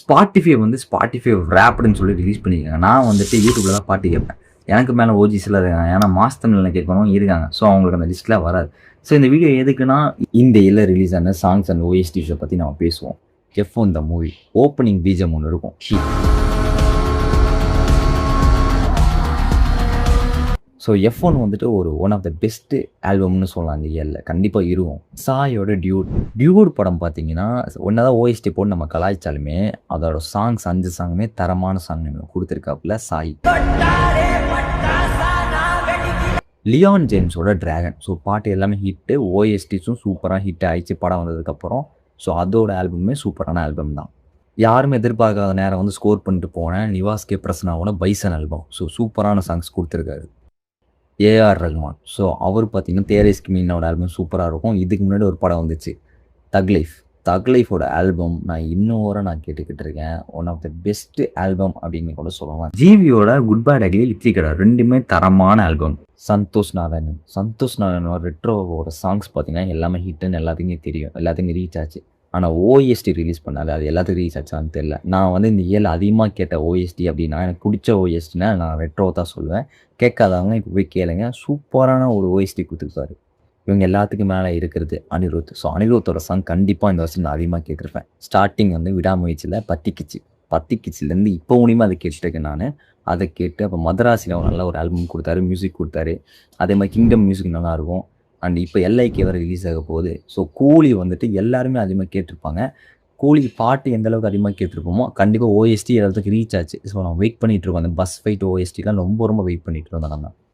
Spotify வந்து Spotify ரேப்டுன்னு சொல்லி release பண்ணியிருக்காங்க. நான் வந்துட்டு யூடியூப்ல தான் பாட்டு கேட்பேன். எனக்கு மேலே ஓஜிஸ்லாம் இருக்காங்க. ஏன்னா மாஸ் தமிழில் கேட்கணும் இருக்காங்க. ஸோ அவங்களுக்கு அந்த லிஸ்ட்டில் வராது. ஸோ இந்த வீடியோ எதுக்குன்னா இந்த இயரில் ரிலீஸ் ஆன சாங்ஸ் அண்ட் ஓஎஸ்டிஸை பற்றி நம்ம பேசுவோம். F1 த மூவி ஓப்பனிங் பீஜம் ஒன்று இருக்கும். ஸோ F1 வந்துட்டு ஒன் ஆஃப் த பெஸ்ட்டு ஆல்பம்னு சொல்லலாம் இந்த இயரில். கண்டிப்பாக இருக்கும். சாயோட டியூட் படம் பார்த்தீங்கன்னா ஒன்றா ஓஎஸ்டி போட்டு நம்ம கலாய்ச்சாலுமே அதோட சாங்ஸ் 5 சாங்குமே தரமான சாங் கொடுத்துருக்காப்புல சாய். லியான் ஜேம்ஸோட டிராகன். ஸோ பாட்டு எல்லாமே ஹிட்டு, ஓஎஸ்டிஸும் சூப்பராக ஹிட் ஆயிடுச்சு படம் வந்ததுக்கப்புறம். ஸோ அதோட ஆல்பமே சூப்பரான ஆல்பம் தான். யாருமே எதிர்பார்க்காத நேரம் வந்து ஸ்கோர் பண்ணிட்டு போனேன் நிவாஸ் கே பிரசனாவோட பைசன் ஆல்பம். ஸோ சூப்பரான சாங்ஸ் கொடுத்துருக்காரு. ஏஆர் ரஹ்மான். ஸோ அவர் பார்த்தீங்கன்னா தேரேஸ் கிமீனோட ஆல்பம் சூப்பராக இருக்கும். இதுக்கு முன்னாடி ஒரு படம் வந்துச்சு தக் லைஃபோட ஆல்பம் நான் இன்னும் வரை நான் கேட்டுக்கிட்டு இருக்கேன். One of the best album அப்படின்னு கூட சொல்லலாம். ஜிவியோட குட் பை அக்லி லிப்ஸ்டிக் கடை ரெண்டுமே தரமான ஆல்பம். சந்தோஷ் நாராயணோட ரெட்ரோவோட சாங்ஸ் பார்த்தீங்கன்னா எல்லாமே ஹிட்டுன்னு எல்லாத்துக்குமே தெரியும், எல்லாத்துக்கும் ரீச் ஆச்சு. ஆனால் ஓஎஸ்டி ரிலீஸ் பண்ணாது, அது எல்லாத்துக்கும் ரீச் ஆச்சான்னு தெரியல. நான் வந்து இந்த இயரில் அதிகமாக கேட்ட ஓஎஸ்டி அப்படின்னா எனக்கு பிடிச்ச ஓஎஸ்டினா நான் ரெட்ரோ தான் சொல்லுவேன். கேட்காதவங்க இப்போ போய் கேளுங்க. சூப்பரான ஒரு ஓஎஸ்டி கொடுத்துருக்காரு. இவங்க எல்லாத்துக்கும் மேலே இருக்கிறது அனிருத். ஸோ அனிருத்தோட சாங் கண்டிப்பாக இந்த வருஷம் நான் அதிகமாக கேட்டிருப்பேன். ஸ்டார்டிங் வந்து விடாமுயற்சியில் பத்திக்கிச்சிலேருந்து இப்போ முடியுமா அதை கேட்டுருக்கேன் நான். அதை கேட்டு அப்போ மதராசியில் நல்ல ஒரு ஆல்பம் கொடுத்தாரு, மியூசிக் கொடுத்தாரு. அதே மாதிரி கிங்டம் மியூசிக் நல்லாயிருக்கும். அண்ட் இப்போ எல்ஐகே வர ரிலீஸ் ஆக போகுது. ஸோ கூலி வந்துட்டு எல்லாருமே அதிகமாக கேட்டிருப்பாங்க. கூலி பாட்டு எந்த அளவுக்கு அதிகமாக கேட்டிருப்போமோ கண்டிப்பாக ஓஎஸ்டி எல்லாத்துக்கும் ரீச் ஆச்சு. ஸோ நான் வெயிட் பண்ணிகிட்டு இருக்கோம். அந்த பஸ் ஃபைட் ஓஎஸ்டிலாம் ரொம்ப வெயிட் பண்ணிகிட்டு இருந்தோம். நம்ம